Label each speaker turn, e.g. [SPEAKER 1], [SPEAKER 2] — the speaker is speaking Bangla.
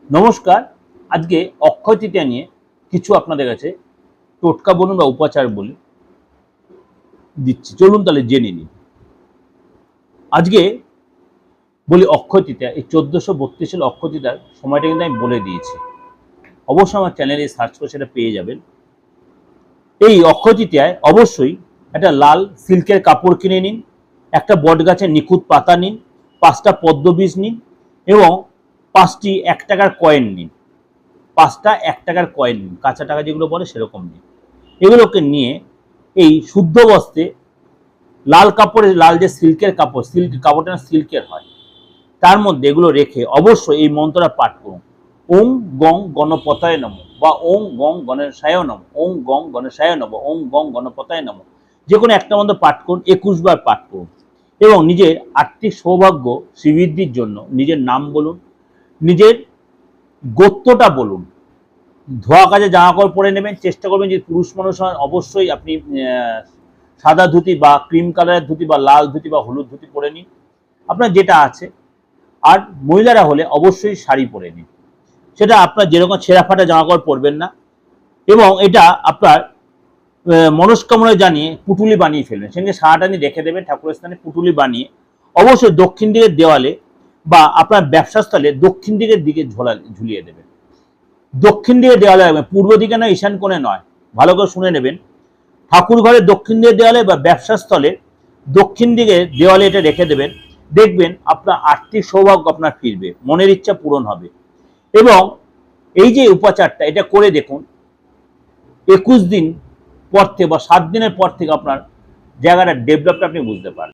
[SPEAKER 1] নমস্কার। আজকে অক্ষয় তৃতীয়া নিয়ে কিছু আপনাদের কাছে টোটকা বলুন বা উপাচার বলে দিচ্ছি, চলুন তাহলে জেনে নিন। আজকে বলি অক্ষয় তৃতীয়া, এই 1432 সালে অক্ষয় তৃতীয়ার সময়টা কিন্তু আমি বলে দিয়েছি, অবশ্যই আমার চ্যানেলে সার্চ করে সেটা পেয়ে যাবেন। এই অক্ষয় তৃতীয়ায় অবশ্যই একটা লাল সিল্কের কাপড় কিনে নিন, একটা বট গাছের নিখুঁত পাতা নিন, 5টা পদ্ম বীজ নিন এবং 5টি 1 টাকার কয়েন নিন। 5টা 1 টাকার কয়েন নিন, কাঁচা টাকা যেগুলো বলে সেরকম নিন। এগুলোকে নিয়ে এই শুদ্ধ বস্ত্রে লাল কাপড়ের, লাল যে সিল্কের কাপড়, সিল্ক কাপড়টা সিল্কের হয়, তার মধ্যে এগুলো রেখে অবশ্যই এই মন্ত্রটা পাঠ করুন। ওং গং গণপতায় নমঃ বা ওং গং গণেশায় নমঃ, ওং গং গণেশায় নমঃ, ওং গং গণপতায় নমঃ। যে কোনো একটা মন্ত্র পাঠ করুন, 21 বার পাঠ করুন এবং নিজের আর্থিক সৌভাগ্য শ্রীবৃদ্ধির জন্য নিজের নাম বলুন, নিজের গোত্রটা বলুন। ধোয়া কাজে জামা কাপড় পরে নেবেন, চেষ্টা করবেন যে পুরুষ মানুষ হন অবশ্যই আপনি সাদা ধুতি বা ক্রিম কালারের ধুতি বা লাল ধুতি বা হলুদ ধুতি পরে নিন, আপনার যেটা আছে। আর মহিলারা হলে অবশ্যই শাড়ি পরে নিন, সেটা আপনার যেরকম ছেঁড়া ফাটা জামা কাপড় পরবেন না। এবং এটা আপনার মনস্কামনা জানিয়ে পুটুলি বানিয়ে ফেলবেন, সেখানে সারাটা নিয়ে রেখে দেবেন ঠাকুরের স্থানে পুটুলি বানিয়ে। অবশ্যই দক্ষিণ দিকের দেওয়ালে বা আপনার ব্যবসাস্থলে দক্ষিণ দিকের দিকে ঝুলিয়ে দেবেন। দক্ষিণ দিকে দেওয়ালে রাখবেন, পূর্ব দিকে না ঈশান কোণে নয়, ভালো করে শুনে নেবেন। ঠাকুর ঘরের দক্ষিণ দিকে দেওয়ালে বা ব্যবসাস্থলে দক্ষিণ দিকে দেওয়ালে এটা রেখে দেবেন। দেখবেন আপনার আর্থিক সৌভাগ্য আপনার ফিরবে, মনের ইচ্ছা পূরণ হবে। এবং এই যে উপাচারটা এটা করে দেখুন, 21 দিন পর থেকে বা 7 দিনের পর থেকে আপনার জায়গাটা ডেভেলপটা আপনি বুঝতে পারবেন।